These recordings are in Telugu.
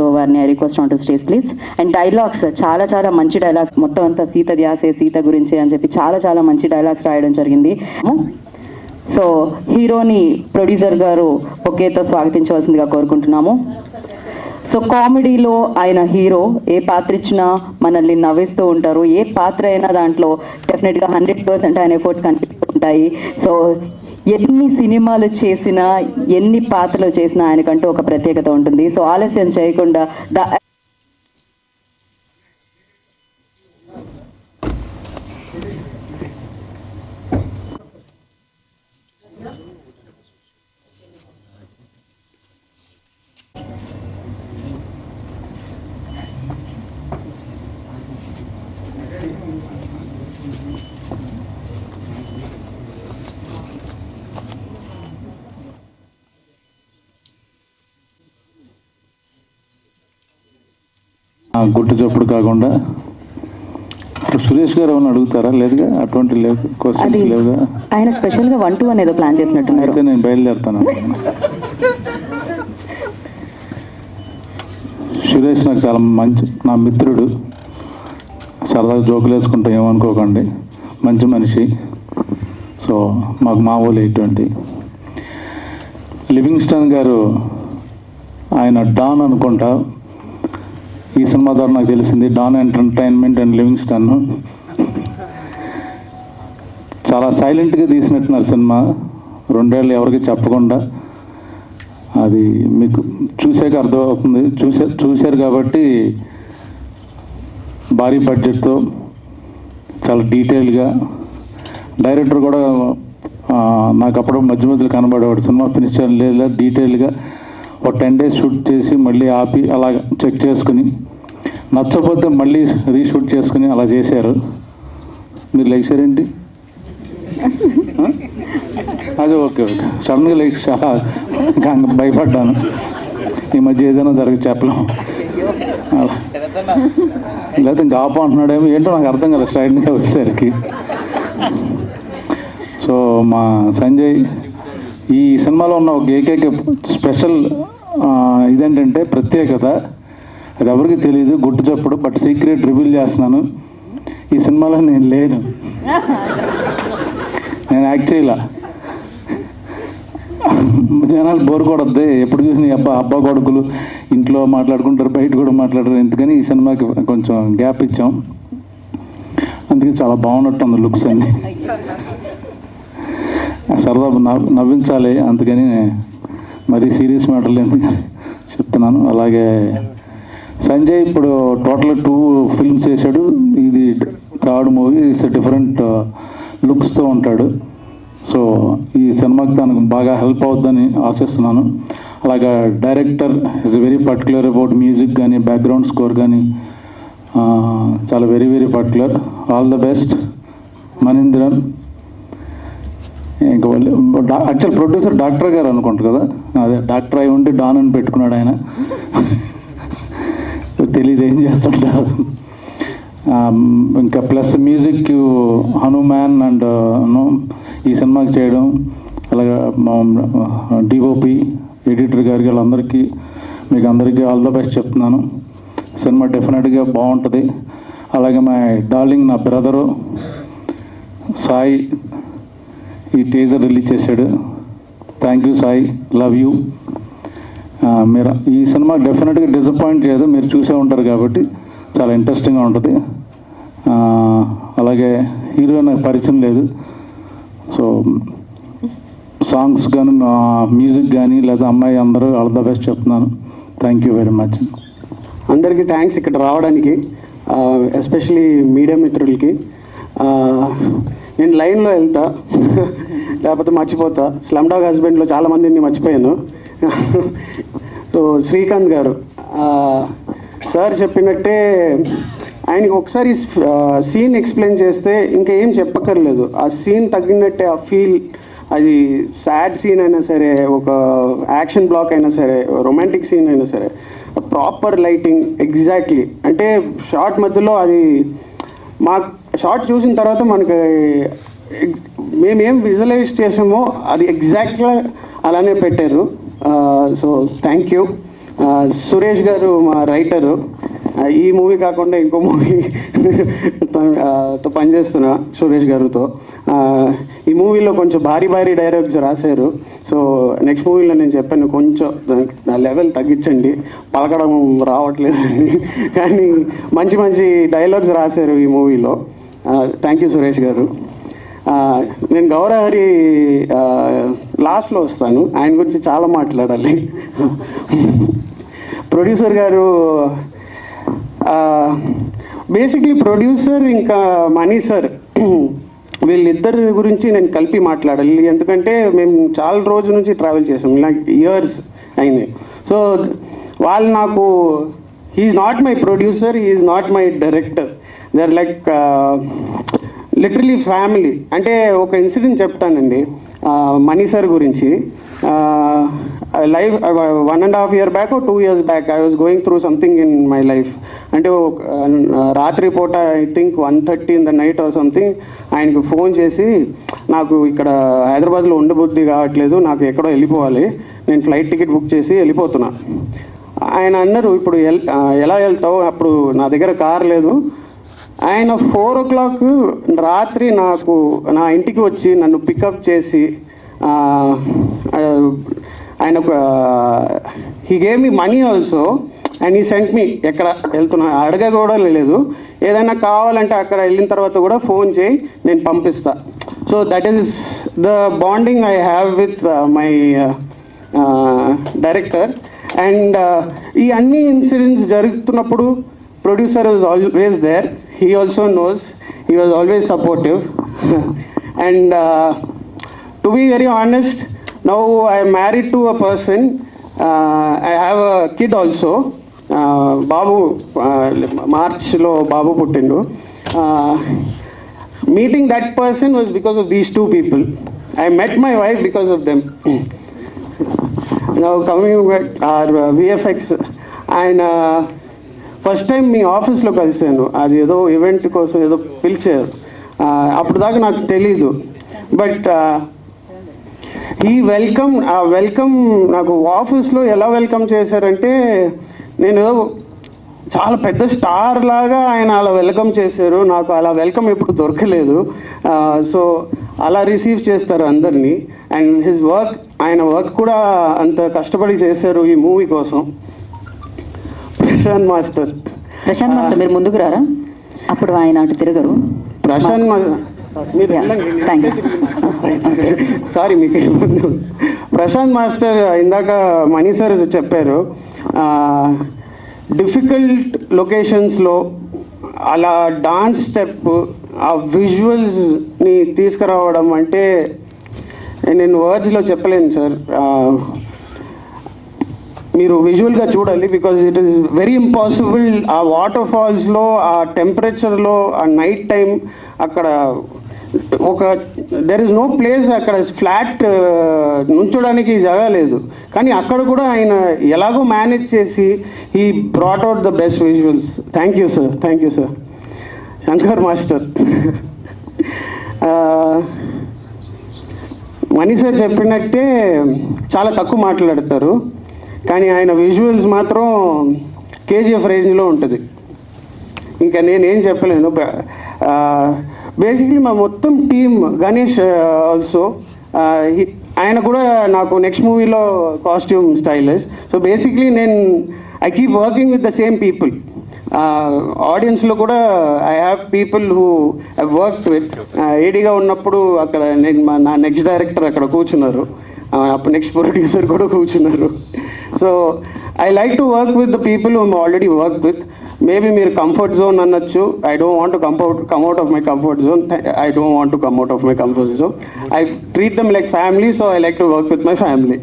సో వారిని I request on to stage please. And dialogues చాలా చాలా మంచి డైలాగ్స్, మొత్తం అంతా సీత ధ్యాసే సీత గురించి అని చెప్పి చాలా చాలా మంచి డైలాగ్స్ రాయడం జరిగింది. సో హీరోని ప్రొడ్యూసర్ గారు ఒకేతో స్వాగతించవలసిందిగా కోరుకుంటున్నాము. సో కామెడీలో ఆయన హీరో ఏ పాత్ర ఇచ్చినా మనల్ని నవ్విస్తూ ఉంటారు. ఏ పాత్ర అయినా దాంట్లో డెఫినెట్గా 100% ఆయన ఎఫర్ట్స్ కనిపిస్తూ ఉంటాయి. సో ఎన్ని సినిమాలు చేసినా ఎన్ని పాత్రలు చేసినా ఆయనకంటూ ఒక ప్రత్యేకత ఉంటుంది. సో ఆలస్యం చేయకుండా గుట్టు చప్పుడు కాకుండా సురేష్ గారు ఏమైనా అడుగుతారా? లేదుగా, అటువంటి లేదు, క్వశ్చన్స్ లేవుగా. ఆయన స్పెషల్గా 1-2 అనేది ప్లాన్ చేసినట్టున్నారు. అయితే నేను బయలుదేరుతాను. సురేష్ నాకు చాలా మంచి, నా మిత్రుడు, సరదాగా జోకులు వేసుకుంటాం, ఏమనుకోకండి, మంచి మనిషి. సో మాకు మా ఊళ్ళో ఇటువంటి లివింగ్స్టన్ గారు, ఆయన డాన్ అనుకుంటా, ఈ సినిమా ద్వారా నాకు తెలిసింది. డాన్ ఎంటర్టైన్మెంట్ అండ్ లివింగ్స్టన్ చాలా సైలెంట్గా తీసినట్టున్నారు సినిమా, 2 ఏళ్ళు ఎవరికి చెప్పకుండా. అది మీకు చూసాక అర్థమవుతుంది. చూశారు కాబట్టి భారీ బడ్జెట్తో చాలా డీటెయిల్గా, డైరెక్టర్ కూడా నాకు అప్పుడు మధ్య మధ్యలో కనబడేవాడు. సినిమా ఫినిష్ చేయలేదు, డీటెయిల్గా ఒక 10 days షూట్ చేసి మళ్ళీ ఆపి అలా చెక్ చేసుకుని, నచ్చపోతే మళ్ళీ రీషూట్ చేసుకుని అలా చేశారు. మీరు లేచారేంటి? అదే ఓకే ఓకే, సడన్గా లేచి చాలా భయపడ్డాను. ఈ మధ్య ఏదైనా చెప్పలేము. లేకపోతే ఇంకా ఆప అంటున్నాడేమో, ఏంటో నాకు అర్థం కాలేదు స్ట్రైట్గా వచ్చేసరికి. సో మా సంజయ్, ఈ సినిమాలో ఉన్న ఒక ఏకైక స్పెషల్ ఇదేంటంటే ప్రత్యేకత, అది ఎవరికి తెలియదు, గుట్టు చప్పుడు, బట్ సీక్రెట్ రివీల్ చేస్తున్నాను. ఈ సినిమాలో నేను లేను, నేను యాక్ట్ చేయాల. జనాలు బోర్ కొడద్ది, ఎప్పుడు చూసిన అబ్బా కొడుకులు ఇంట్లో మాట్లాడుకుంటారు, బయట కూడా మాట్లాడరు, ఎందుకని ఈ సినిమాకి కొంచెం గ్యాప్ ఇచ్చాం. అందుకే చాలా బాగున్నట్టుంది లుక్స్ అన్ని, సరదా నవ్వించాలి, అందుకని మరీ సీరియస్ మ్యాటర్లు ఎందుకని చెప్తున్నాను. అలాగే సంజయ్ ఇప్పుడు టోటల్ 2 ఫిల్మ్స్ చేశాడు, ఇది 3rd మూవీ. ఇట్స్ డిఫరెంట్ లుక్స్తో ఉంటాడు. సో ఈ సినిమాకి తనకు బాగా హెల్ప్ అవుతుందని ఆశిస్తున్నాను. అలాగే director is very particular about music కానీ, బ్యాక్గ్రౌండ్ స్కోర్ కానీ, చాలా very very particular. All the best Manindran. ఇంకా యాక్చువల్ ప్రొడ్యూసర్ డాక్టర్ గారు అనుకుంటారు కదా, అదే డాక్టర్ అయి ఉండి డాన్ అని పెట్టుకున్నాడు ఆయన. తెలీదు ఏం చేస్తుంటారు. ఇంకా ప్లస్ మ్యూజిక్ హనుమాన్ అండ్ ఈ సినిమాకి చేయడం, అలాగే మా డిఓపి ఎడిటర్ గారికి, వాళ్ళందరికీ, మీకు అందరికీ ఆల్ ద బెస్ట్ చెప్తున్నాను. సినిమా డెఫినెట్గా బాగుంటుంది. అలాగే మా డార్లింగ్, నా బ్రదరు సాయి ఈ టీజర్ రిలీజ్ చేశాడు. Thank you Sai, love you. మీరు ఈ సినిమా డెఫినెట్గా డిసప్పాయింట్ చేయదు, మీరు చూసే ఉంటారు కాబట్టి చాలా ఇంట్రెస్టింగ్గా ఉంటుంది. అలాగే హీరో నాకు పరిచయం లేదు. సో సాంగ్స్ కానీ, మ్యూజిక్ కానీ, లేదా అమ్మాయి అందరూ ఆల్ ద బెస్ట్ చెప్తున్నాను. Thank you very much. అందరికీ థ్యాంక్స్ ఇక్కడ రావడానికి, ఎస్పెషలీ మీడియా మిత్రులకి. నేను లైన్లో వెళ్తా, లేకపోతే మర్చిపోతా. స్లమ్ డాగ్ హస్బెండ్లో చాలామందిని మర్చిపోయాను. సో శ్రీకాంత్ గారు సార్ చెప్పినట్టే, ఆయనకి ఒకసారి సీన్ ఎక్స్ప్లెయిన్ చేస్తే ఇంకా ఏం చెప్పక్కర్లేదు. ఆ సీన్ తగ్గినట్టే ఆ ఫీల్, అది సాడ్ సీన్ అయినా సరే, ఒక యాక్షన్ బ్లాక్ అయినా సరే, రొమాంటిక్ సీన్ అయినా సరే, ప్రాపర్ లైటింగ్ ఎగ్జాక్ట్లీ. అంటే షార్ట్ మధ్యలో అది మా షార్ట్ చూసిన తర్వాత మనకి మేమేం విజువలైజ్ చేసామో అది ఎగ్జాక్ట్గా అలానే పెట్టారు. So thank you. సురేష్ గారు మా రైటరు. ఈ మూవీ కాకుండా ఇంకో మూవీ తో పనిచేస్తున్నా సురేష్ గారితో. ఈ మూవీలో కొంచెం భారీ డైలాగ్స్ రాశారు. సో నెక్స్ట్ మూవీలో నేను చెప్పాను కొంచెం నా లెవెల్ తగ్గించండి, పలకడం రావట్లేదని, కానీ మంచి డైలాగ్స్ రాశారు ఈ మూవీలో. థ్యాంక్ యూ సురేష్ గారు. నేను గౌరహరి లాస్ట్లో వస్తాను, ఆయన గురించి చాలా మాట్లాడాలి. ప్రొడ్యూసర్ గారు, బేసిక్లీ ప్రొడ్యూసర్ ఇంకా మనీ సార్, వీళ్ళిద్దరి గురించి నేను కలిపి మాట్లాడాలి. ఎందుకంటే మేము చాలా రోజుల నుంచి ట్రావెల్ చేసాం, లైక్ ఇయర్స్ అయింది. సో వాళ్ళు నాకు, he's not my producer, he's not my director, they are like literally family. అంటే ఒక ఇన్సిడెంట్ చెప్తానండి మనీ సార్ గురించి. Life 1.5 years back, 2 years back I was going through something in my life. అంటే రాత్రి పూట I think 1:30 in the night or something ఆయనకు ఫోన్ చేసి, నాకు ఇక్కడ హైదరాబాద్లో ఉండబుద్ధి కావట్లేదు, నాకు ఎక్కడో వెళ్ళిపోవాలి, నేను ఫ్లైట్ టికెట్ బుక్ చేసి వెళ్ళిపోతున్నా. ఆయన అన్నారు, ఇప్పుడు ఎలా వెళ్తావు, అప్పుడు నా దగ్గర కార్ లేదు. ఆయన 4 o'clock రాత్రి నాకు నా ఇంటికి వచ్చి నన్ను పికప్ చేసి, ఆయన he gave me money also and he sent me. ఎక్కడ వెళ్తున్నా అడగ కూడా లేదు, ఏదైనా కావాలంటే అక్కడ వెళ్ళిన తర్వాత కూడా ఫోన్ చేయి, నేను పంపిస్తా. So that is the bonding I have with my director. And ఈ అన్ని ఇన్సిడెంట్స్ జరుగుతున్నప్పుడు producer was always there. He also knows, he was always supportive. And to be very honest, now I am married to a person, I have a kid also. Babu, March lo Babu puttindu. Meeting that person was because of these two people. I met my wife because of them. Now coming back our VFX, and first time మీ ఆఫీస్లో కలిసాను, అది ఏదో ఈవెంట్ కోసం ఏదో పిలిచారు, అప్పుడు దాకా నాకు తెలీదు. బట్ ఈ వెల్కమ్ నాకు ఆఫీస్లో ఎలా వెల్కమ్ చేశారంటే, నేను చాలా పెద్ద స్టార్ లాగా ఆయన అలా వెల్కమ్ చేశారు. నాకు అలా వెల్కమ్ ఎప్పుడు దొరకలేదు. సో అలా రిసీవ్ చేస్తారు అందరినీ. అండ్ హిజ్ వర్క్, ఆయన వర్క్ కూడా అంత కష్టపడి చేశారు ఈ మూవీ కోసం. ప్రశాంత్ మాస్టర్ మీరు ముందుకు రారా, అప్పుడు ఆయన అటు తిరగరు. సారీ మీకు ప్రశాంత్ మాస్టర్, ఇందాక మణి సార్ చెప్పారు, డిఫికల్ట్ లొకేషన్స్లో అలా డాన్స్ స్టెప్, ఆ విజువల్స్ని తీసుకురావడం అంటే నేను వర్డ్స్లో చెప్పలేను సార్. మీరు విజువల్గా చూడాలి, because it is very impossible. ఆ వాటర్ ఫాల్స్లో, ఆ టెంపరేచర్లో, ఆ నైట్ టైం అక్కడ దెర్ ఇస్ నో ప్లేస్, అక్కడ ఫ్లాట్ నుంచోడానికి జాగా లేదు. కానీ అక్కడ కూడా ఆయన ఎలాగో మేనేజ్ చేసి he brought out the best visuals. Thank you sir. Shankar master, Mani sir చెప్పినట్టే చాలా తక్కువ మాట్లాడతారు, కానీ ఆయన విజువల్స్ మాత్రం కేజీఎఫ్ రేంజ్లో ఉంటుంది. ఇంకా నేనేం చెప్పలేను. బేసిక్లీ మా మొత్తం టీమ్, గణేష్ ఆల్సో, ఆయన కూడా నాకు నెక్స్ట్ మూవీలో costume stylist. So basically I keep working with the same people. ఆడియన్స్లో కూడా I have people who I worked with. ఏడీగా ఉన్నప్పుడు అక్కడ నా నెక్స్ట్ డైరెక్టర్ అక్కడ కూర్చున్నారు, అప్పుడు నెక్స్ట్ ప్రొడ్యూసర్ కూడా కూర్చున్నారు. So I like to work with the people who already work with. Maybe మీరు కంఫర్ట్ జోన్ అనొచ్చు. I don't want to come out of my comfort zone. I treat them like family, so I like to work with my family.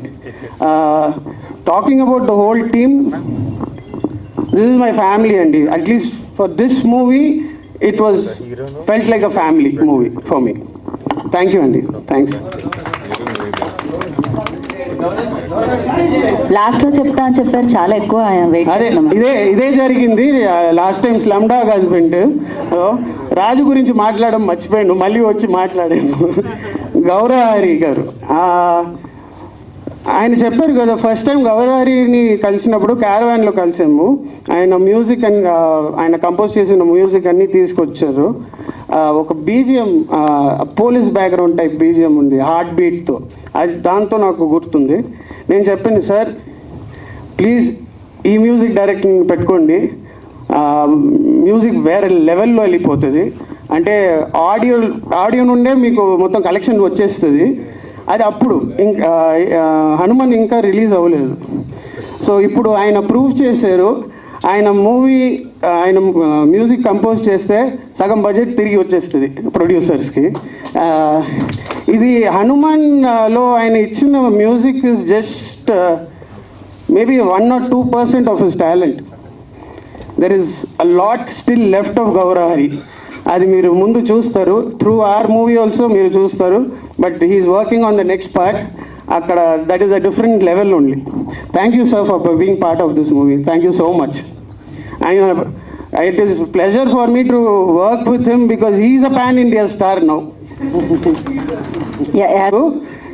Talking about the whole team, this is my family అండి. At least for this movie it was felt like a family movie for me. Thank you అండి. థ్యాంక్స్. లాస్ట్లో చెప్తా అని చెప్పారు, చాలా ఎక్కువ వెయిట్. అదే ఇదే జరిగింది లాస్ట్ టైం స్లమ్డాగ్ హస్బెండ్. రాజు గురించి మాట్లాడడం మర్చిపోయాను, మళ్ళీ వచ్చి మాట్లాడాను. గౌరహరి గారు, ఆయన చెప్పారు కదా, ఫస్ట్ టైం గౌరవారిని కలిసినప్పుడు క్యారవాన్లో కలిసాము. ఆయన మ్యూజిక్ అండ్ ఆయన కంపోజ్ చేసిన మ్యూజిక్ అన్నీ తీసుకొచ్చారు. ఒక BGM, police background type BGM ఉంది హార్ట్ బీట్తో, అది దాంతో నాకు గుర్తుంది. నేను చెప్పాను, సార్ ప్లీజ్ ఈ మ్యూజిక్ డైరెక్టింగ్ పెట్టుకోండి, మ్యూజిక్ వేరే లెవెల్లో వెళ్ళిపోతుంది. అంటే ఆడియో నుండే మీకు మొత్తం కలెక్షన్ వచ్చేస్తుంది. అది అప్పుడు ఇంకా హనుమాన్ ఇంకా రిలీజ్ అవ్వలేదు. సో ఇప్పుడు ఆయన ప్రూవ్ చేశారు. ఆయన మ్యూజిక్ కంపోజ్ చేస్తే సగం బడ్జెట్ తిరిగి వచ్చేస్తుంది ప్రొడ్యూసర్స్కి. ఇది హనుమాన్లో ఆయన ఇచ్చిన music is just maybe 1 or 2% of his talent. There is a lot still left of Gaurahari. అది మీరు ముందు చూస్తారు, త్రూ ఆర్ మూవీ ఆల్సో మీరు చూస్తారు. But he's working on the next part. అక్కడ that is a different level only. Thank you sir for being part of this movie. Thank you so much. And it is pleasure for me to work with him because he's a pan India star now.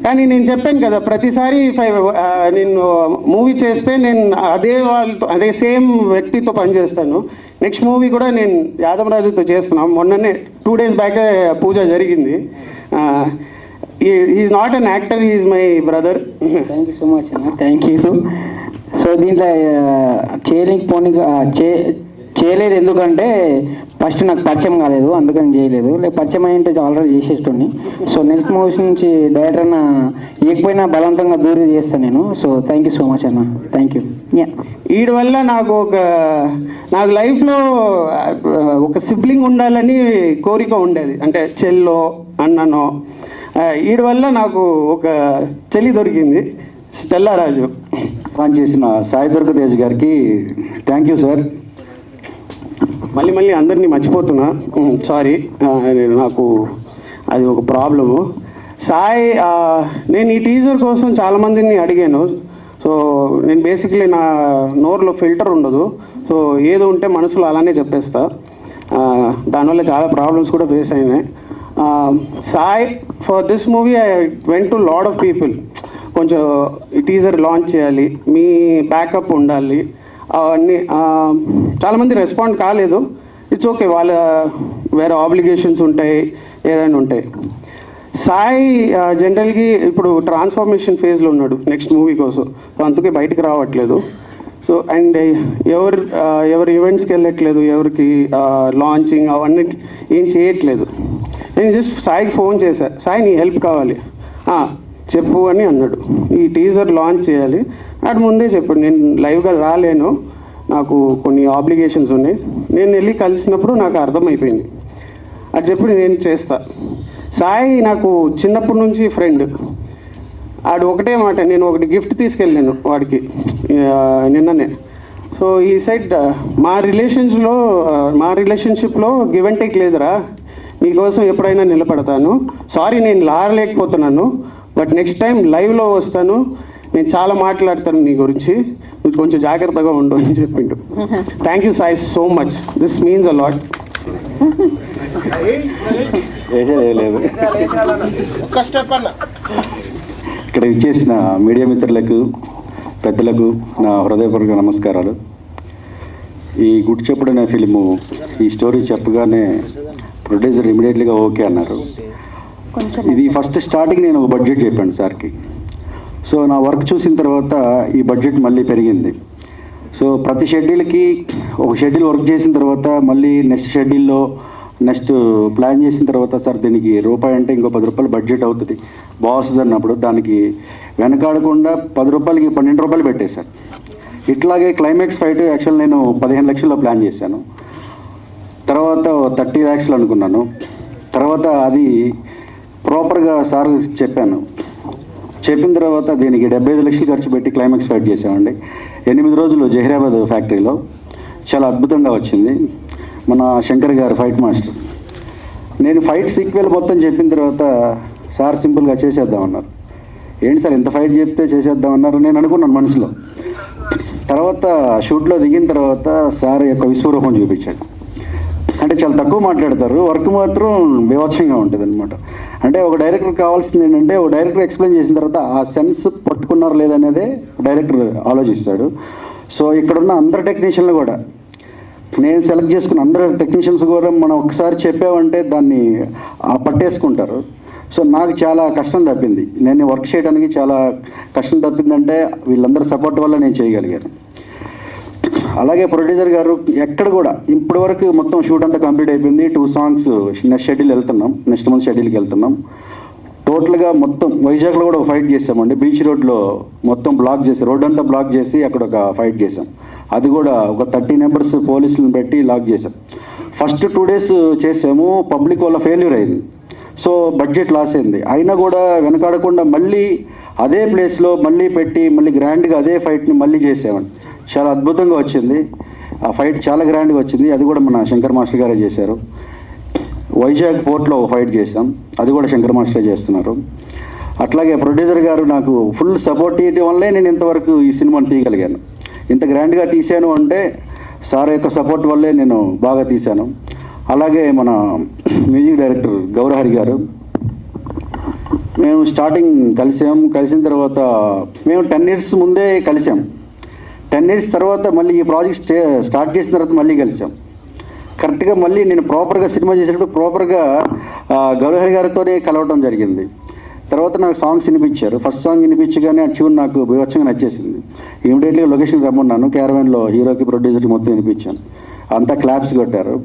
కానీ నేను చెప్పాను కదా, ప్రతిసారి నేను మూవీ చేస్తే నేను అదే సేమ్ వ్యక్తితో పనిచేస్తాను. నెక్స్ట్ మూవీ కూడా నేను యాదవరాజుతో చేస్తున్నాం. మొన్ననే 2 days బ్యాకే పూజ జరిగింది. Is not an actor, is my brother. Thank you so much అన్న, థ్యాంక్ యూ. సో దీంట్లో చేయలేదు ఎందుకంటే ఫస్ట్ నాకు పరిచయం కాలేదు, అందుకని చేయలేదు. లేక పరిచయం అయ్యింటే ఆల్రెడీ చేసేటోని. సో నెక్స్ట్ మూవీస్ నుంచి డైరెక్టర్ అన్న ఏకపోయినా బలవంతంగా దూరం చేస్తాను నేను. So thank you so much అన్న, థ్యాంక్ యూ. వీడి వల్ల నాకు లైఫ్లో ఒక సిబ్లింగ్ ఉండాలని కోరిక ఉండేది, అంటే చెల్లో అన్ననో. వీడి వల్ల నాకు ఒక చెల్లి దొరికింది, స్టెల్లా రాజు. చేసిన సాయి దుర్గతేజ్ గారికి థ్యాంక్ యూ సార్. మళ్ళీ అందరినీ మర్చిపోతున్నా, సారీ. నాకు అది ఒక ప్రాబ్లము. సాయి, నేను ఈ టీజర్ కోసం చాలామందిని అడిగాను. సో నేను బేసిక్లీ నా నోరులో ఫిల్టర్ ఉండదు. సో ఏదో ఉంటే మనసులో అలానే చెప్పేస్తా. దానివల్ల చాలా ప్రాబ్లమ్స్ కూడా ఫేస్ అయినాయి. Sai, for this movie I went to lot of people. కొంచెం టీజర్ లాంచ్ చేయాలి, మీ బ్యాకప్ ఉండాలి, అవన్నీ. చాలామంది రెస్పాండ్ కాలేదు. ఇట్స్ ఓకే, వాళ్ళ వేరే ఆబ్లిగేషన్స్ ఉంటాయి, ఏదైనా ఉంటాయి. సాయి జనరల్గా ఇప్పుడు ట్రాన్స్ఫర్మేషన్ ఫేజ్లో ఉన్నాడు నెక్స్ట్ మూవీ కోసం. సో అందుకే బయటికి రావట్లేదు. సో అండ్ ఎవరు ఈవెంట్స్కి వెళ్ళట్లేదు, ఎవరికి లాంచింగ్ అవన్నీ ఏం చేయట్లేదు. నేను జస్ట్ సాయికి ఫోన్ చేశాను, సాయి నీ హెల్ప్ కావాలి, చెప్పు అని అన్నాడు. ఈ టీజర్ లాంచ్ చేయాలి. అటు ముందే చెప్పాడు, నేను లైవ్గా రాలేను, నాకు కొన్ని ఆబ్లిగేషన్స్ ఉన్నాయి. నేను వెళ్ళి కలిసినప్పుడు నాకు అర్థమైపోయింది. అది చెప్పి నేను చేస్తా. సాయి నాకు చిన్నప్పటి నుంచి ఫ్రెండ్. ఆడు ఒకటే మాట, నేను ఒకటి గిఫ్ట్ తీసుకెళ్ళాను వాడికి నిన్ననే. సో ఈ సైడ్ మా రిలేషన్షిప్లో గివ్ అండ్ టేక్ లేదురా, నీకోసం ఎప్పుడైనా నిలబడతాను. సారీ నేను లారలేకపోతున్నాను, బట్ నెక్స్ట్ టైం లైవ్లో వస్తాను, నేను చాలా మాట్లాడతాను నీ గురించి, నువ్వు కొంచెం జాగ్రత్తగా ఉండు అని చెప్పిండు. Thank you Sai so much, this means a lot. లేదు ఇక్కడ ఇచ్చేసిన మీడియా మిత్రులకు, పెద్దలకు నా హృదయపూర్వక నమస్కారాలు. ఈ గుడ్ చెప్పుడు అనే ఫిలిము ఈ స్టోరీ చెప్పగానే ప్రొడ్యూసర్ ఇమీడియట్లీగా ఓకే అన్నారు. ఇది ఫస్ట్ స్టార్టింగ్ నేను ఒక బడ్జెట్ చెప్పాను సార్కి. సో నా వర్క్ చూసిన తర్వాత ఈ బడ్జెట్ మళ్ళీ పెరిగింది. సో ప్రతి షెడ్యూల్కి ఒక షెడ్యూల్ వర్క్ చేసిన తర్వాత మళ్ళీ నెక్స్ట్ ప్లాన్ చేసిన తర్వాత సార్ దీనికి రూపాయి అంటే ఇంకో 10 రూపాయలు బడ్జెట్ అవుతుంది బాగుంది అన్నప్పుడు దానికి వెనకాడకుండా 10 రూపాయలకి 12 రూపాయలు పెట్టేశారు. ఇట్లాగే క్లైమాక్స్ ఫైట్ యాక్చువల్ నేను 15 లక్షల్లో ప్లాన్ చేశాను. తర్వాత 30 lakhs అనుకున్నాను. తర్వాత అది ప్రాపర్గా సార్ చెప్పిన తర్వాత దీనికి 75 లక్షలు ఖర్చు పెట్టి క్లైమాక్స్ ఫైట్ చేసామండి. 8 రోజులు జహీరాబాద్ ఫ్యాక్టరీలో. చాలా అద్భుతంగా వచ్చింది. మన శంకర్ గారు ఫైట్ మాస్టర్. నేను ఫైట్ సీక్వెల్ మొత్తం చెప్పిన తర్వాత సార్ సింపుల్గా చేసేద్దామన్నారు. ఏంటి సార్ ఇంత ఫైట్ చెప్తే చేసేద్దామన్నారు నేను అనుకున్నాను మనసులో. తర్వాత షూట్లో దిగిన తర్వాత సార్ యొక్క విశ్వరూపం చూపించాడు. అంటే చాలా తక్కువ మాట్లాడతారు, వర్క్ మాత్రం బీభత్సంగా ఉంటుంది అనమాట. అంటే ఒక డైరెక్టర్ కావాల్సింది ఏంటంటే, ఒక డైరెక్టర్ ఎక్స్ప్లెయిన్ చేసిన తర్వాత ఆ సెన్స్ పట్టుకున్నారో లేదనేదే డైరెక్టర్ ఆలోచిస్తాడు. సో ఇక్కడున్న అందరు టెక్నీషియన్లు కూడా, నేను సెలెక్ట్ చేసుకున్న అందరు టెక్నీషియన్స్ కూడా మనం ఒకసారి చెప్పామంటే దాన్ని పట్టేసుకుంటారు. సో నాకు చాలా కష్టం తప్పింది, నేను వర్క్ చేయడానికి చాలా కష్టం తప్పిందంటే వీళ్ళందరూ సపోర్ట్ వల్ల నేను చేయగలిగాను. అలాగే ప్రొడ్యూసర్ గారు ఎక్కడ కూడా ఇప్పటి వరకు మొత్తం షూట్ అంతా కంప్లీట్ అయిపోయింది. 2 songs నెక్స్ట్ షెడ్యూల్ వెళ్తున్నాం, నెక్స్ట్ మంత్ షెడ్యూల్కి వెళ్తున్నాం. టోటల్గా మొత్తం వైజాగ్లో కూడా ఒక ఫైట్ చేసామండి. బీచ్ రోడ్లో మొత్తం బ్లాక్ చేసి, రోడ్ అంతా బ్లాక్ చేసి అక్కడ ఒక ఫైట్ చేసాం. అది కూడా ఒక 30 members పోలీసులను పెట్టి లాక్ చేసాం. ఫస్ట్ 2 days చేసాము, పబ్లిక్ వల్ల ఫెయిల్యూర్ అయింది. సో బడ్జెట్ లాస్ అయింది. అయినా కూడా వెనకాడకుండా మళ్ళీ అదే ప్లేస్లో మళ్ళీ పెట్టి మళ్ళీ గ్రాండ్గా అదే ఫైట్ని మళ్ళీ చేసామండి. చాలా అద్భుతంగా వచ్చింది ఆ ఫైట్, చాలా గ్రాండ్గా వచ్చింది. అది కూడా మన శంకర్ మాస్టర్ గారే చేశారు. వైజాగ్ పోర్ట్లో ఒక ఫైట్ చేసాం, అది కూడా శంకర్ మాస్టరే చేస్తున్నారు. అట్లాగే ప్రొడ్యూసర్ గారు నాకు ఫుల్ సపోర్ట్ ఇవ్వడం వల్లే నేను ఇంతవరకు ఈ సినిమాని తీయగలిగాను. ఇంత గ్రాండ్గా తీశాను అంటే సార్ యొక్క సపోర్ట్ వల్లే నేను బాగా తీశాను. అలాగే మన మ్యూజిక్ డైరెక్టర్ గౌరహరి గారు, మేము స్టార్టింగ్ కలిసిన తర్వాత మేము 10 years ముందే కలిసాం. 10 years తర్వాత మళ్ళీ ఈ ప్రాజెక్ట్ స్టార్ట్ చేసిన తర్వాత మళ్ళీ కలిసాం. కరెక్ట్గా మళ్ళీ నేను ప్రాపర్గా సినిమా చేసేటప్పుడు ప్రాపర్గా గౌరహరి గారితోనే కలవడం జరిగింది. తర్వాత నాకు సాంగ్స్ వినిపించారు. ఫస్ట్ సాంగ్ వినిపించగానే ఆ ట్యూన్ నాకు బీభత్సంగా నచ్చేసింది. ఇమీడియట్గా లొకేషన్ రమ్మన్నాను, క్యారవాన్లో హీరోకి ప్రొడ్యూసర్కి మొత్తం వినిపించాను. అంతా క్లాప్స్ కొట్టారు.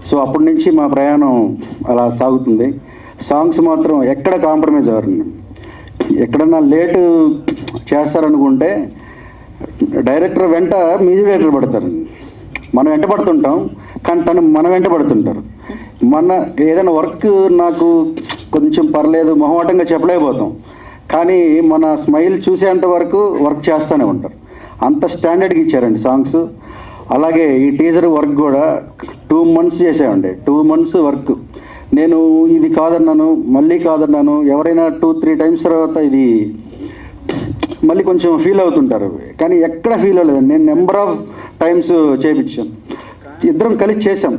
సో అప్పటి నుంచి మా ప్రయాణం అలా సాగుతుంది. సాంగ్స్ మాత్రం ఎక్కడ కాంప్రమైజ్ అవ్వరండి. ఎక్కడన్నా లేటు చేస్తారనుకుంటే డైరెక్టర్ వెంట మ్యూజిక్ డైరెక్టర్ పడతారు. మనం వెంట పడుతుంటాం, కానీ మన వెంట పడుతుంటారు. మన ఏదైనా వర్క్ నాకు కొంచెం పర్లేదు మొహమాటంగా చెప్పలేకపోతాం, కానీ మన స్మైల్ చూసేంత వరకు వర్క్ చేస్తూనే ఉంటారు. అంత స్టాండర్డ్గా ఇచ్చారండి సాంగ్స్. అలాగే ఈ టీజర్ వర్క్ కూడా 2 months చేసామండి. 2 months వర్క్. నేను ఇది కాదన్నాను, మళ్ళీ కాదన్నాను. ఎవరైనా 2-3 times తర్వాత ఇది మళ్ళీ కొంచెం ఫీల్ అవుతుంటారు, కానీ ఎక్కడ ఫీల్ అవ్వలేదండి. నేను నెంబర్ ఆఫ్ టైమ్స్ చేయించాను. ఇద్దరం కలిసి చేసాం.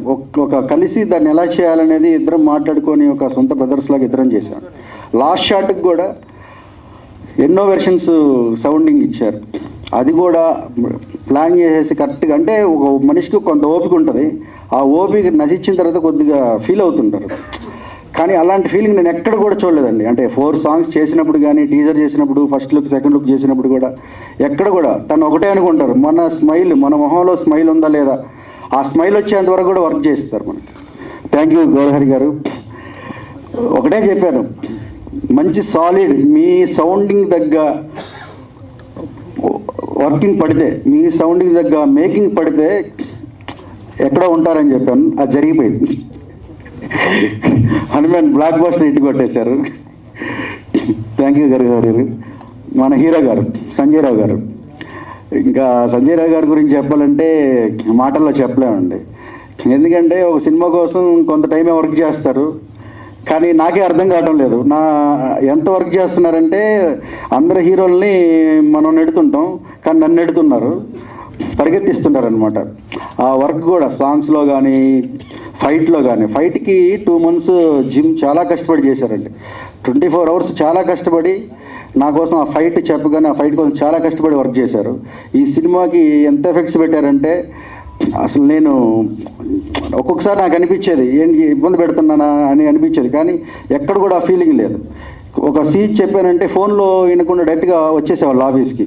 ఒక కలిసి దాన్ని ఎలా చేయాలనేది ఇద్దరం మాట్లాడుకొని ఒక సొంత బ్రదర్స్ లాగా ఇద్దరం చేశాం. లాస్ట్ షాట్కి కూడా ఎన్నో వెర్షన్స్ సౌండింగ్ ఇచ్చారు. అది కూడా ప్లాన్ చేసేసి కరెక్ట్గా, అంటే ఒక మనిషికి కొంత ఓపిక ఉంటుంది. ఆ ఓపిక నశించిన తర్వాత కొద్దిగా ఫీల్ అవుతుంటారు, కానీ అలాంటి ఫీలింగ్ నేను ఎక్కడ కూడా చూడలేదండి. అంటే 4 songs చేసినప్పుడు కానీ, టీజర్ చేసినప్పుడు, ఫస్ట్ లుక్ సెకండ్ లుక్ చేసినప్పుడు కూడా ఎక్కడ కూడా తను ఒకటే అనుకుంటారు, మన స్మైల్, మన మొహంలో స్మైల్ ఉందా లేదా, ఆ స్మైల్ వచ్చేంత వరకు కూడా వర్క్ చేస్తారు మనకి. థ్యాంక్ యూ గౌరహరి గారు. ఒకటే చెప్పాను, మంచి సాలిడ్ మీ సౌండింగ్ తగ్గ వర్కింగ్ పడితే, మీ సౌండింగ్ తగ్గ మేకింగ్ పడితే ఎక్కడో ఉంటారని చెప్పాను. అది జరిగిపోయింది. హనుమాన్ బ్లాక్ బస్టర్ ఇంటికి కొట్టేశారు. థ్యాంక్ యూ గారు. మన హీరో గారు సంజయ్ రావు గారు, ఇంకా సంజయ్ రావు గారి గురించి చెప్పాలంటే మాటల్లో చెప్పలేమండి. ఎందుకంటే ఒక సినిమా కోసం కొంత టైమే వర్క్ చేస్తారు, కానీ నాకే అర్థం కావడం లేదు ఎంత వర్క్ చేస్తున్నారంటే. అందరు హీరోల్ని మనం నెడుతుంటాం, కానీ నన్ను నెడుతున్నారు, పరిగెత్తిస్తున్నారు అనమాట. ఆ వర్క్ కూడా సాంగ్స్లో కానీ, ఫైట్లో కానీ, ఫైట్కి 2 months జిమ్ చాలా కష్టపడి చేశారండి. 24 hours చాలా కష్టపడి నా కోసం ఆ ఫైట్ చెప్పగానే ఆ ఫైట్ కోసం చాలా కష్టపడి వర్క్ చేశారు. ఈ సినిమాకి ఎంత ఎఫెక్ట్స్ పెట్టారంటే అసలు నేను ఒక్కొక్కసారి నాకు అనిపించేది ఏంటి ఇబ్బంది పెడుతున్నానా అని అనిపించేది, కానీ ఎక్కడ కూడా ఆ ఫీలింగ్ లేదు. ఒక సీన్ చెప్పానంటే ఫోన్లో వినకుండా డైరెక్ట్గా వచ్చేసేవాళ్ళు ఆఫీస్కి.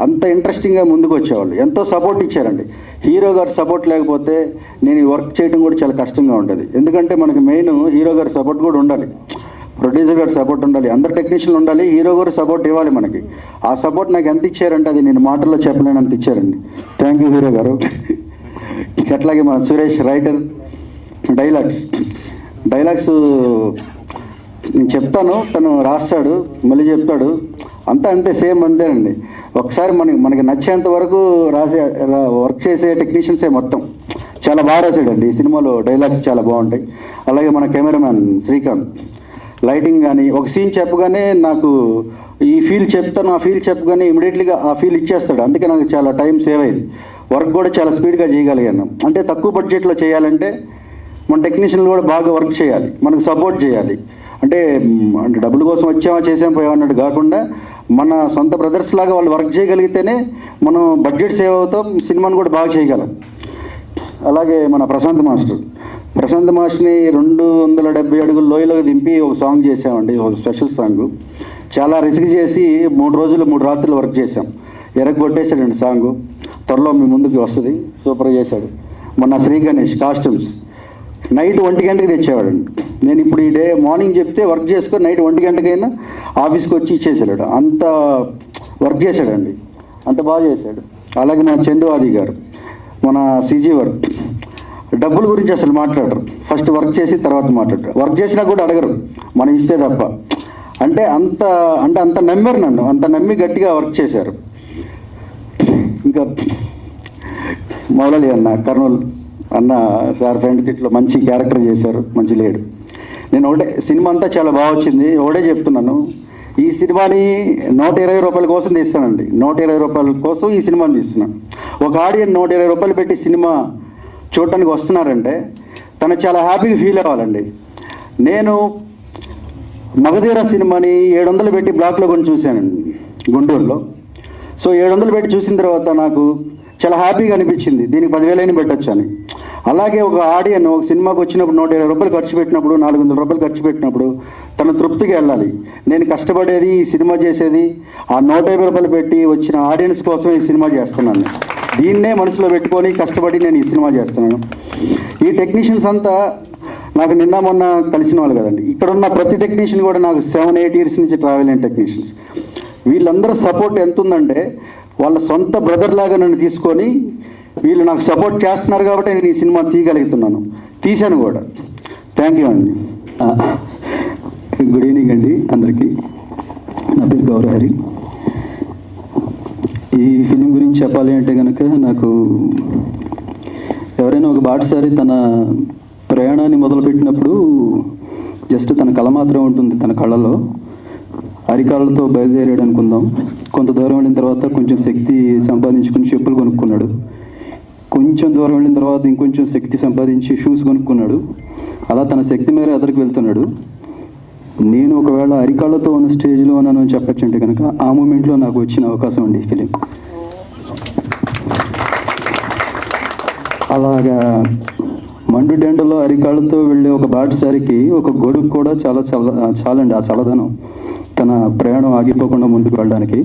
అంత ఇంట్రెస్టింగ్గా ముందుకు వచ్చేవాళ్ళు, ఎంతో సపోర్ట్ ఇచ్చారండి. హీరో గారి సపోర్ట్ లేకపోతే నేను ఈ వర్క్ చేయడం కూడా చాలా కష్టంగా ఉంటుంది. ఎందుకంటే మనకి మెయిన్ హీరో గారి సపోర్ట్ కూడా ఉండాలి, ప్రొడ్యూసర్ గారి సపోర్ట్ ఉండాలి, అందరు టెక్నీషియన్లు ఉండాలి, హీరో గారు సపోర్ట్ ఇవ్వాలి మనకి. ఆ సపోర్ట్ నాకు ఎంత ఇచ్చారంటే అది నేను మాటల్లో చెప్పలేనంత ఇచ్చారండి. థ్యాంక్ యూ హీరో గారు. అట్లాగే మన సురేష్ రైటర్, డైలాగ్స్ నేను చెప్తాను, తను రాస్తాడు, మళ్ళీ చెప్తాడు, అంతా అంతే, సేమ్ అంతేనండి. ఒకసారి మనకి నచ్చేంత వరకు వర్క్ చేసే టెక్నీషియన్సే మొత్తం చాలా బాగా రాశాడండి. ఈ సినిమాలో డైలాగ్స్ చాలా బాగుంటాయి. అలాగే మన కెమెరామ్యాన్ శ్రీకాంత్, లైటింగ్ కానీ, ఒక సీన్ చెప్పగానే నాకు ఈ ఫీల్ చెప్తాను, ఆ ఫీల్ చెప్పగానే ఇమీడియట్లీగా ఆ ఫీల్ ఇచ్చేస్తాడు. అందుకే నాకు చాలా టైం సేవ్ అయింది. వర్క్ కూడా చాలా స్పీడ్గా చేయగలిగాను. అంటే తక్కువ బడ్జెట్లో చేయాలంటే మన టెక్నీషియన్లు కూడా బాగా వర్క్ చేయాలి, మనకు సపోర్ట్ చేయాలి. అంటే డబ్బుల కోసం వచ్చామా చేసామా పోయామన్నట్టు కాకుండా మన సొంత బ్రదర్స్ లాగా వాళ్ళు వర్క్ చేయగలిగితేనే మనం బడ్జెట్ సేవ్ అవుతాం, సినిమాను కూడా బాగా చేయగలం. అలాగే మన ప్రశాంత్ మాస్టర్ని 270 అడుగుల లోయలోకి దింపి ఒక సాంగ్ చేసామండి, ఒక స్పెషల్ సాంగ్. చాలా రిస్క్ చేసి 3 రోజులు 3 రాత్రులు వర్క్ చేసాం. కొట్టేశాడండి సాంగ్. త్వరలో మీ ముందుకు వస్తుంది, సూపర్గా చేశాడు. మొన్న శ్రీ గణేష్ కాస్ట్యూమ్స్ నైట్ 1 గంటకి తెచ్చేవాడండి. నేను ఇప్పుడు ఈ డే మార్నింగ్ చెప్తే వర్క్ చేసుకొని నైట్ 1 గంటకైనా ఆఫీస్కి వచ్చి ఇచ్చేసాడు. అంత వర్క్ చేశాడండి, అంత బాగా చేశాడు. అలాగే మన చందువాది గారు, మన సిజీ వర్క్, డబ్బుల గురించి అసలు మాట్లాడరు, ఫస్ట్ వర్క్ చేసి తర్వాత మాట్లాడరు. వర్క్ చేసినా కూడా అడగరు, మనం ఇస్తే తప్ప. అంటే అంత నమ్మారు నన్ను, అంత నమ్మి గట్టిగా వర్క్ చేశారు. ఇంకా మౌలలి అన్న, కర్నూలు అన్న సార్ ఫ్రెండ్ కిట్లో మంచి క్యారెక్టర్ చేశారు, మంచి లేడు. నేను ఒకటే, సినిమా అంతా చాలా బాగా వచ్చింది. ఒకటే చెప్తున్నాను, ఈ సినిమాని 120 రూపాయల కోసం తీస్తానండి. 120 రూపాయల కోసం ఈ సినిమాని తీస్తున్నాను. ఒక ఆడియన్స్ 120 రూపాయలు పెట్టి సినిమా చూడటానికి వస్తున్నారంటే తను చాలా హ్యాపీగా ఫీల్ అవ్వాలండి. నేను మగధీర సినిమాని 700 పెట్టి బ్లాక్లో కొని చూశానండి గుంటూరులో. సో 700 పెట్టి చూసిన తర్వాత నాకు చాలా హ్యాపీగా అనిపించింది, దీనికి 10,000 అయినా పెట్టచ్చు అని. అలాగే ఒక ఆడియన్ ఒక సినిమాకి వచ్చినప్పుడు 120 రూపాయలు ఖర్చు పెట్టినప్పుడు, 400 రూపాయలు ఖర్చు పెట్టినప్పుడు తను తృప్తిగా వెళ్ళాలి. నేను కష్టపడేది, ఈ సినిమా చేసేది ఆ 150 రూపాయలు పెట్టి వచ్చిన ఆడియన్స్ కోసమే ఈ సినిమా చేస్తున్నాను. దీన్నే మనసులో పెట్టుకొని కష్టపడి నేను ఈ సినిమా చేస్తున్నాను. ఈ టెక్నీషియన్స్ అంతా నాకు నిన్న మొన్న కలిసిన వాళ్ళు కదండి. ఇక్కడ ఉన్న ప్రతి టెక్నీషియన్ కూడా నాకు 7-8 ఇయర్స్ నుంచి ట్రావెల్ అయిన టెక్నీషియన్స్. వీళ్ళందరూ సపోర్ట్ ఎంత ఉందంటే వాళ్ళ సొంత బ్రదర్ లాగా నన్ను తీసుకొని వీళ్ళు నాకు సపోర్ట్ చేస్తున్నారు కాబట్టి నేను ఈ సినిమా తీయగలుగుతున్నాను, తీశాను కూడా. థ్యాంక్ యూ అండి. గుడ్ ఈవినింగ్ అండి అందరికీ. నా పేరు గౌరహరి. ఈ ఫిలిం గురించి చెప్పాలి అంటే కనుక, నాకు ఎవరైనా ఒక బాటసారి తన ప్రయాణాన్ని మొదలుపెట్టినప్పుడు జస్ట్ తన కళ మాత్రం ఉంటుంది తన కళలో. అరికాళ్ళతో బయలుదేరాడు అనుకుందాం. కొంత దూరం వెళ్ళిన తర్వాత కొంచెం శక్తి సంపాదించుకుని చెప్పులు కొనుక్కున్నాడు. కొంచెం దూరం వెళ్ళిన తర్వాత ఇంకొంచెం శక్తి సంపాదించి షూస్ కొనుక్కున్నాడు. అలా తన శక్తి మేర ఎదరికి వెళ్తున్నాడు. నేను ఒకవేళ అరికాళ్ళతో ఉన్న స్టేజ్లో ఉన్నాను అని చెప్పచ్చు అంటే కనుక ఆ మూమెంట్లో నాకు వచ్చిన అవకాశం అండి ఈ ఫిలిం. అలాగా మండు డెండలో అరికాళ్ళతో వెళ్ళే ఒక బాటసారికి ఒక గొడుగు కూడా చాలండి ఆ చల్లదనం తన ప్రయాణం ఆగిపోకుండా ముందుకు వెళ్ళడానికి.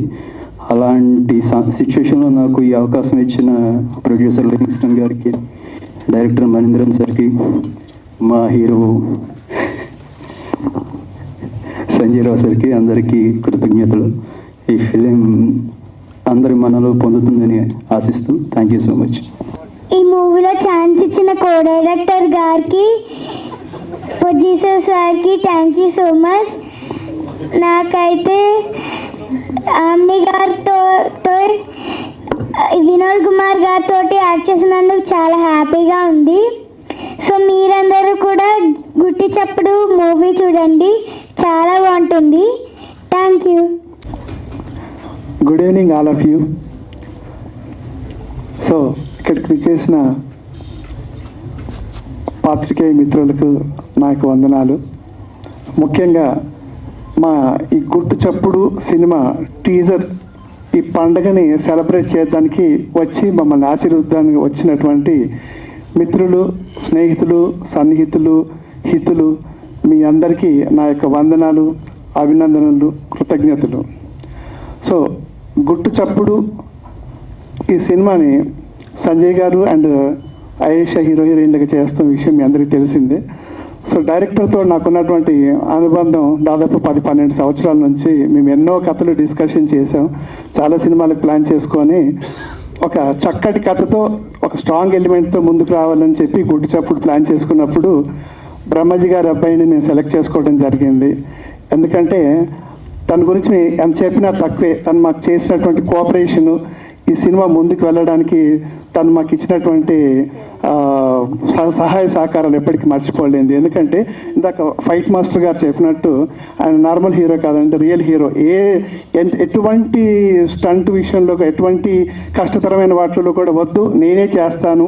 అలాంటి సిచ్యువేషన్లో నాకు ఈ అవకాశం ఇచ్చిన ప్రొడ్యూసర్ లివింగ్స్టన్ గారికి, డైరెక్టర్ మహేంద్రన్ సార్కి, మా హీరో సంజయ్ రావు సార్కి అందరికీ కృతజ్ఞతలు. ఈ ఫిలిం అందరి మనలో పొందుతుందని ఆశిస్తూ థ్యాంక్ యూ సో మచ్. ఈ మూవీలో ఛాన్స్ ఇచ్చిన కో డైరెక్టర్ గారికి, ప్రొడ్యూసర్ సార్కి థ్యాంక్ యూ సో మచ్. నాకైతే ఆమ్ని గారితో వినోద్ కుమార్ గారితో యాక్ట్ చేసినందుకు చాలా హ్యాపీగా ఉంది. సో మీరందరూ కూడా గుట్టి చప్పుడు మూవీ చూడండి, చాలా బాగుంటుంది. Thank you. Good evening all of you. So ఇక్కడికి విచ్చేసిన పాత్రికేయ మిత్రులకు నాకు వందనాలు. ముఖ్యంగా మా ఈ గుట్టు చప్పుడు సినిమా టీజర్ ఈ పండుగని సెలబ్రేట్ చేయడానికి వచ్చి మమ్మల్ని ఆశీర్వదానికి వచ్చినటువంటి మిత్రులు, స్నేహితులు, సన్నిహితులు, హితులు మీ అందరికీ నా యొక్క వందనాలు, అభినందనలు, కృతజ్ఞతలు. సో గుట్టు చప్పుడు ఈ సినిమాని సంజయ్ గారు అండ్ ఆయేషా హీరోయిన్లుగా చేస్తున్న విషయం మీ అందరికీ తెలిసిందే. సో డైరెక్టర్తో నాకున్నటువంటి అనుబంధం దాదాపు 10-12 సంవత్సరాల నుంచి మేము ఎన్నో కథలు డిస్కషన్ చేసాం. చాలా సినిమాలకు ప్లాన్ చేసుకొని ఒక చక్కటి కథతో ఒక స్ట్రాంగ్ ఎలిమెంట్తో ముందుకు రావాలని చెప్పి గుడ్డు చప్పుడు ప్లాన్ చేసుకున్నప్పుడు బ్రహ్మజీ గారి అబ్బాయిని నేను సెలెక్ట్ చేసుకోవడం జరిగింది. ఎందుకంటే తన గురించి ఎంత చెప్పినా తక్కువే. తను మాకు చేసినటువంటి కోఆపరేషను, ఈ సినిమా ముందుకు వెళ్ళడానికి తను మాకు ఇచ్చినటువంటి సహాయ సహకారాలు ఎప్పటికీ మర్చిపోలేదు. ఎందుకంటే ఇందాక ఫైట్ మాస్టర్ గారు చెప్పినట్టు ఆయన నార్మల్ హీరో కాదంటే రియల్ హీరో. ఎటువంటి స్టంట్ విషయంలో, ఎటువంటి కష్టతరమైన వాటిలో కూడా వద్దు నేనే చేస్తాను,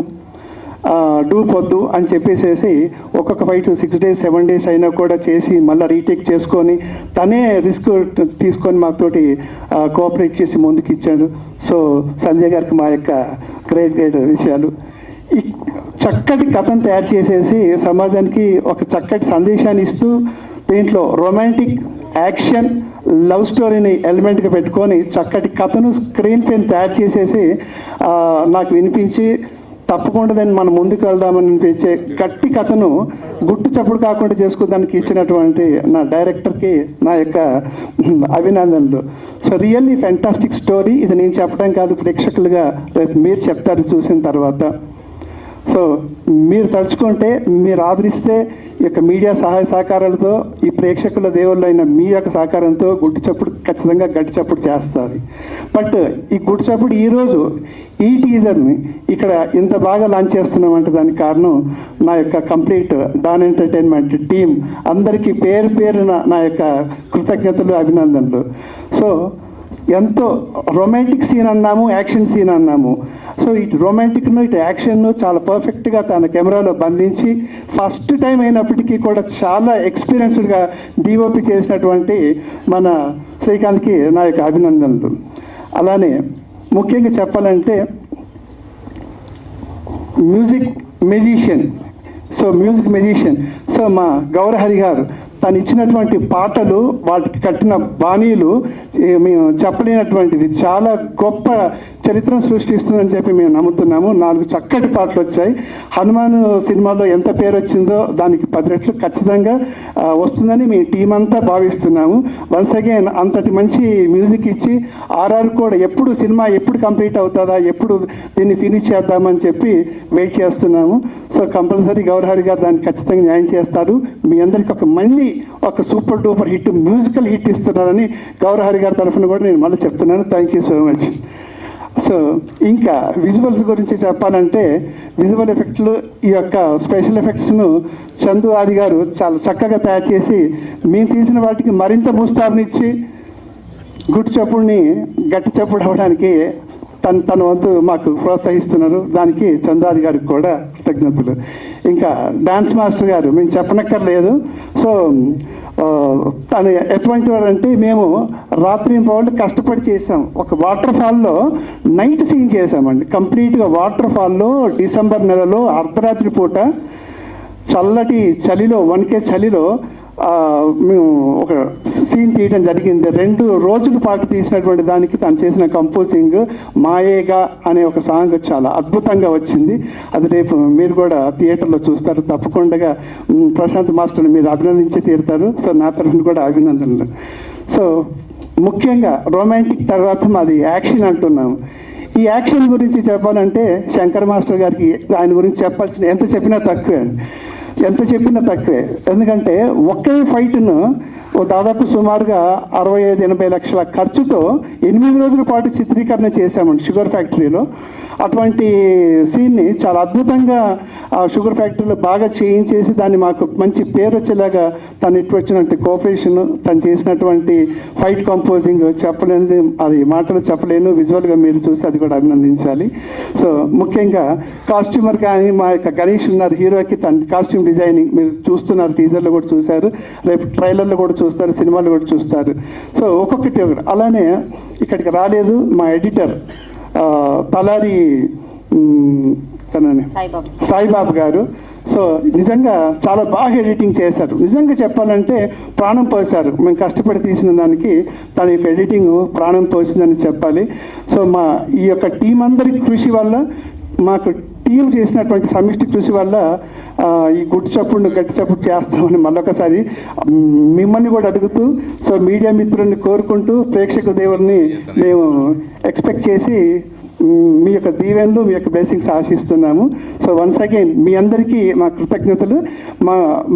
డూప్ వద్దు అని చెప్పేసేసి ఒక్కొక్క ఫైట్ 6 days 7 days అయినా కూడా చేసి మళ్ళీ రీటేక్ చేసుకొని తనే రిస్క్ తీసుకొని మాతోటి కోఆపరేట్ చేసి ముందుకు ఇచ్చాడు. సో సంజయ్ గారికి మా యొక్క గ్రేట్ విషయాలు. ఈ చక్కటి కథను తయారు చేసేసి సమాజానికి ఒక చక్కటి సందేశాన్ని ఇస్తూ దీంట్లో రొమాంటిక్ యాక్షన్ లవ్ స్టోరీని ఎలిమెంట్గా పెట్టుకొని చక్కటి కథను స్క్రీన్ పైన తయారు చేసేసి నాకు వినిపించి తప్పకుండా దాన్ని మనం ముందుకు వెళ్దామని అనిపించే గట్టి కథను గుట్టు చప్పుడు కాకుండా చేసుకోవడానికి ఇచ్చినటువంటి నా డైరెక్టర్కి నా యొక్క అభినందనలు. So really fantastic story. ఇది నేను చెప్పడం కాదు, ప్రేక్షకులుగా రేపు మీరు చెప్తారు చూసిన తర్వాత. సో మీరు తలుచుకుంటే, మీరు ఆదరిస్తే ఈ యొక్క మీడియా సహాయ సహకారాలతో, ఈ ప్రేక్షకుల దేవుళ్ళైన మీ యొక్క సహకారంతో గుట్టు చప్పుడు ఖచ్చితంగా గట్టి చప్పుడు చేస్తుంది. బట్ ఈ గుట్టు చప్పుడు ఈరోజు ఈ టీజర్ని ఇక్కడ ఇంత బాగా లాంచ్ చేస్తున్నామంటే దానికి కారణం నా యొక్క కంప్లీట్ డాన్ ఎంటర్టైన్మెంట్ టీం అందరికీ పేరు పేరున నా యొక్క కృతజ్ఞతలు, అభినందనలు. సో ఎంతో రొమాంటిక్ సీన్ అన్నాము, యాక్షన్ సీన్ అన్నాము. సో ఇటు రొమాంటిక్ను ఇటు యాక్షన్ను చాలా పర్ఫెక్ట్గా తన కెమెరాలో బంధించి ఫస్ట్ టైం అయినప్పటికీ కూడా చాలా ఎక్స్పీరియన్స్డ్గా డిఓపి చేసినటువంటి మన శ్రీకాంత్కి నా యొక్క అభినందనలు. అలానే ముఖ్యంగా చెప్పాలంటే మ్యూజిక్ మెజిషియన్. సో మా గౌరహరి గారు తను ఇచ్చినటువంటి పాటలు, వాటికి కట్టిన బాణీలు మేము చెప్పలేనటువంటిది, చాలా గొప్ప చరిత్రను సృష్టిస్తుందని చెప్పి మేము నమ్ముతున్నాము. 4 చక్కటి పాటలు వచ్చాయి. హనుమాన్ సినిమాలో ఎంత పేరు వచ్చిందో దానికి 10 రెట్లు ఖచ్చితంగా వస్తుందని మీ టీం అంతా భావిస్తున్నాము. వన్స్ అగైన్ అంతటి మంచి మ్యూజిక్ ఇచ్చి ఆర్ఆర్ కూడా సినిమా ఎప్పుడు కంప్లీట్ అవుతుందా, ఎప్పుడు దీన్ని ఫినిష్ చేద్దామని చెప్పి వెయిట్ చేస్తున్నాము. సో కంపల్సరీ గౌరహరి గారు దాన్ని ఖచ్చితంగా న్యాయం చేస్తారు. మీ అందరికీ మళ్ళీ ఒక super duper hit, musical hit ఇస్తున్నారని గౌరహరి గారి తరఫున కూడా నేను మళ్ళీ చెప్తున్నాను. Thank you so much. So ఇంకా విజువల్స్ గురించి చెప్పాలంటే, విజువల్ ఎఫెక్ట్లు, ఈ యొక్క స్పెషల్ ఎఫెక్ట్స్ను చందు ఆది గారు చాలా చక్కగా తయారు చేసి మేము తీసిన వాటికి మరింత ముస్తాబునిచ్చి గుట్టు చప్పుడిని గట్టి చప్పుడు అవ్వడానికి తన వంతు మాకు ప్రోత్సహిస్తున్నారు. దానికి చందాది గారికి కూడా కృతజ్ఞతలు. ఇంకా డాన్స్ మాస్టర్ గారు మేము చెప్పనక్కర్లేదు. సో తను ఎటువంటి వాడంటే, మేము రాత్రి పౌళ్ళు కష్టపడి చేసాం. ఒక వాటర్ ఫాల్లో నైట్ సీన్ చేసామండి. కంప్లీట్గా వాటర్ ఫాల్లో డిసెంబర్ నెలలో అర్ధరాత్రి పూట చల్లటి చలిలో, వణికే చలిలో మేము ఒక సీన్ తీయడం జరిగింది. 2 రోజుల పాటు తీసినటువంటి దానికి తను చేసిన కంపోజింగ్ మాయేగా అనే ఒక సాంగ్ చాలా అద్భుతంగా వచ్చింది. అది రేపు మీరు కూడా థియేటర్లో చూస్తారు. తప్పకుండా ప్రశాంత్ మాస్టర్ని మీరు అభినందించి తీరుతారు. సో నా తరఫున కూడా అభినందనలు. సో ముఖ్యంగా రొమాంటిక్ తర్వాత మాది యాక్షన్ అంటున్నాము. ఈ యాక్షన్ గురించి చెప్పాలంటే శంకర్ మాస్టర్ గారికి ఆయన గురించి చెప్పాల్సిన ఎంత చెప్పినా తక్కువే. ఎందుకంటే ఒకే ఫైట్ను దాదాపు సుమారుగా 65-80 లక్షల ఖర్చుతో 8 రోజుల పాటు చిత్రీకరణ చేశామండి షుగర్ ఫ్యాక్టరీలో. అటువంటి సీన్ని చాలా అద్భుతంగా షుగర్ ఫ్యాక్టరీలో బాగా చేయించేసి దాన్ని మాకు మంచి పేరు వచ్చేలాగా తను ఇటు వచ్చినటువంటి కోఆపరేషన్, తను చేసినటువంటి ఫైట్ కంపోజింగ్ చెప్పలేనిది, అది మాటలు చెప్పలేను. విజువల్గా మీరు చూసి అది కూడా అభినందించాలి. సో ముఖ్యంగా కాస్ట్యూమర్ కానీ మా యొక్క గణేష్ ఉన్నారు, హీరోకి తన కాస్ట్యూమ్ డిజైనింగ్ మీరు చూస్తున్నారు, టీజర్లో కూడా చూశారు, రేపు ట్రైలర్లో కూడా చూస్తారు, సినిమాలు కూడా చూస్తారు. సో ఒక్కొక్కటి. అలానే ఇక్కడికి రాలేదు మా ఎడిటర్ తలారి సాయిబాబు గారు. సో నిజంగా చాలా బాగా ఎడిటింగ్ చేశారు. నిజంగా చెప్పాలంటే ప్రాణం పోశారు. మేము కష్టపడి తీసిన దానికి తన యొక్క ఎడిటింగ్ ప్రాణం పోసిందని చెప్పాలి. సో మా ఈ యొక్క టీం అందరి కృషి వల్ల, మాకు టీం చేసినటువంటి సమిష్టి కృషి వల్ల ఈ గుట్టు చప్పుడు గట్టి చప్పుడు చేస్తామని మళ్ళొకసారి మిమ్మల్ని కూడా అడుగుతూ, సో మీడియా మిత్రుల్ని కోరుకుంటూ, ప్రేక్షక దేవుల్ని మేము ఎక్స్పెక్ట్ చేసి మీ యొక్క దీవెనలు, మీ యొక్క బ్లెస్సింగ్స్ ఆశిస్తున్నాము. సో వన్స్ అగైన్ మీ అందరికీ మా కృతజ్ఞతలు.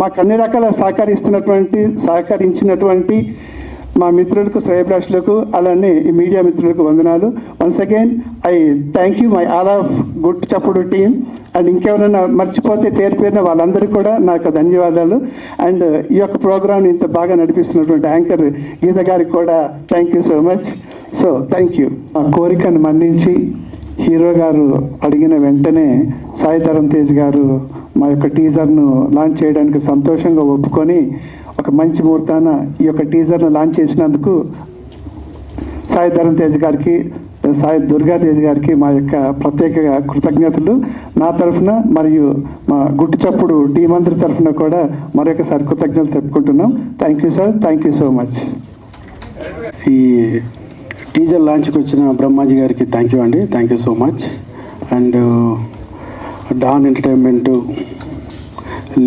మాకు అన్ని రకాల సహకరించినటువంటి మా మిత్రులకు, శ్రేయభిలాషులకు, అలానే ఈ మీడియా మిత్రులకు వందనాలు. Once again I thank you my all of గుట్టు చప్పుడు టీమ్. అండ్ ఇంకెవరైనా మర్చిపోతే పేరున వాళ్ళందరికీ కూడా నాకు ధన్యవాదాలు. అండ్ ఈ యొక్క ప్రోగ్రామ్ని ఇంత బాగా నడిపిస్తున్నటువంటి యాంకర్ గీత గారికి కూడా thank you so much. So thank you. మా కోరికను మన్నించి హీరో గారు అడిగిన వెంటనే సాయి ధరమ్ తేజ్ గారు మా యొక్క టీజర్ను లాంచ్ చేయడానికి సంతోషంగా ఒప్పుకొని ఒక మంచి ముహూర్తాన ఈ యొక్క టీజర్ను లాంచ్ చేసినందుకు సాయి ధరమ్ తేజ్ గారికి, సాయి దుర్గా తేజ్ గారికి మా యొక్క ప్రత్యేక కృతజ్ఞతలు నా తరఫున మరియు మా గుట్టు చప్పుడు టీం అందరి తరఫున కూడా మరొకసారి కృతజ్ఞతలు చెప్పుకుంటున్నాం. Thank you sir, thank you so much. ఈ టీజర్ లాంచ్కి వచ్చిన బ్రహ్మాజీ గారికి థ్యాంక్ యూ అండి, thank you so much. And Don entertainment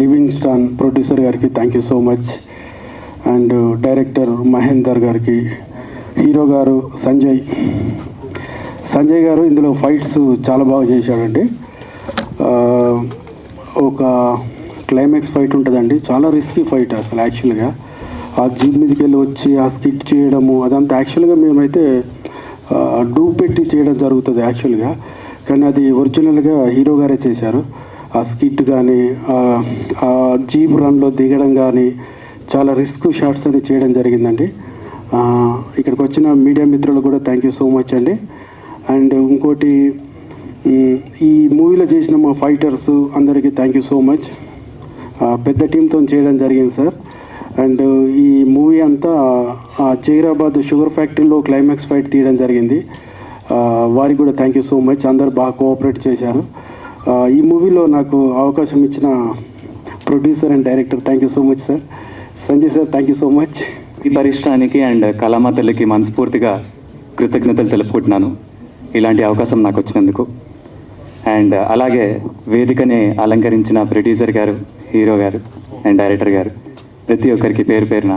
Livingston producer గారికి thank you so much. And director Mahender గారికి, హీరో గారు సంజయ్ గారు ఇందులో ఫైట్స్ చాలా బాగా చేశాడండి. ఒక క్లైమాక్స్ ఫైట్ ఉంటుందండి, చాలా రిస్కీ ఫైట్ అసలు. యాక్చువల్గా ఆ జీప్ మీదకి వెళ్ళి వచ్చి ఆ స్కిట్ చేయడము అదంతా యాక్చువల్గా మేమైతే డూప్ పెట్టి చేయడం జరుగుతుంది యాక్చువల్గా, కానీ అది ఒరిజినల్గా హీరో గారే చేశారు. ఆ స్కిట్ కానీ ఆ జీప్ రన్లో దిగడం కానీ చాలా రిస్క్ షాట్స్ అని చేయడం జరిగిందండి. ఇక్కడికి వచ్చిన మీడియా మిత్రులు కూడా థ్యాంక్ యూ సో మచ్ అండి. అండ్ ఇంకోటి, ఈ మూవీలో చేసిన మా ఫైటర్స్ అందరికీ థ్యాంక్ యూ సో మచ్. పెద్ద టీంతో చేయడం జరిగింది సార్. అండ్ ఈ మూవీ అంతా జైరాబాద్ షుగర్ ఫ్యాక్టరీలో క్లైమాక్స్ ఫైట్ తీయడం జరిగింది. వారికి కూడా థ్యాంక్ యూ సో మచ్. అందరు బాగా కోఆపరేట్ చేశారు. ఈ మూవీలో నాకు అవకాశం ఇచ్చిన producer and director thank you so much sir. Sanjay sir thank you so much. ఈ పరిశ్రమానికి అండ్ కళామాతలకి మనస్ఫూర్తిగా కృతజ్ఞతలు తెలుపుకుంటున్నాను ఇలాంటి అవకాశం నాకు వచ్చినందుకు. అండ్ అలాగే వేదికని అలంకరించిన ప్రొడ్యూసర్ గారు, హీరో గారు అండ్ డైరెక్టర్ గారు ప్రతి ఒక్కరికి పేరు పేరున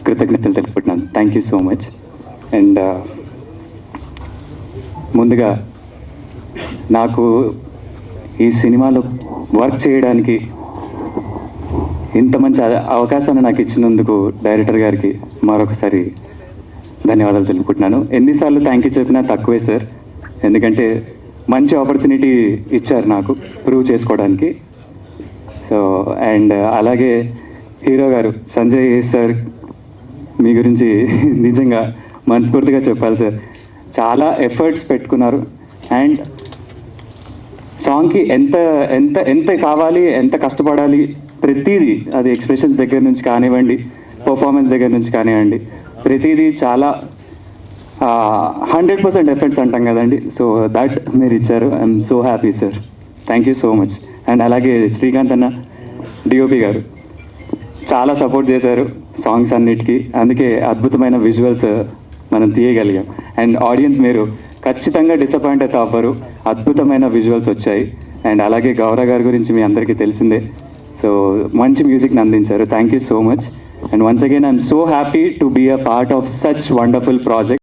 కృతజ్ఞతలు తెలుపుకుంటున్నాను. Thank you so much. And ముందుగా నాకు ఈ సినిమాలో వర్క్ చేయడానికి ఇంత మంచి అవకాశాన్ని నాకు ఇచ్చినందుకు డైరెక్టర్ గారికి మరొకసారి ధన్యవాదాలు తెలుపుకుంటున్నాను. ఎన్నిసార్లు థ్యాంక్ యూ చెప్పినా తక్కువే సార్, ఎందుకంటే మంచి ఆపర్చునిటీ ఇచ్చారు నాకు ప్రూవ్ చేసుకోవడానికి. సో అండ్ అలాగే హీరో గారు సంజయ్ సార్, మీ గురించి నిజంగా మనస్ఫూర్తిగా చెప్పాలి సార్. చాలా ఎఫర్ట్స్ పెట్టుకున్నారు అండ్ సాంగ్కి ఎంత ఎంత ఎంత కావాలి, ఎంత కష్టపడాలి, ప్రతిదీ అది ఎక్స్ప్రెషన్స్ దగ్గర నుంచి కానివ్వండి, పర్ఫార్మెన్స్ దగ్గర నుంచి కానివ్వండి, ప్రతిదీ చాలా 100% ఎఫర్ట్స్ అంటాం కదండి. సో దట్ మీరు ఇచ్చారు. I'm so happy sir, thank you so much. And అలాగే శ్రీకాంత్ అన్న డిఓపి గారు చాలా సపోర్ట్ చేశారు సాంగ్స్ అన్నిటికీ, అందుకే అద్భుతమైన విజువల్స్ మనం తీయగలిగాం. అండ్ ఆడియన్స్ మీరు ఖచ్చితంగా డిసప్పాయింట్ అయితే అవ్వరు, అద్భుతమైన విజువల్స్ వచ్చాయి. అండ్ అలాగే గౌరవ్ గారి గురించి మీ అందరికీ తెలిసిందే, సో మంచి మ్యూజిక్ని అందించారు. Thank you so much. And once again, I'm so happy to be a part of such wonderful project.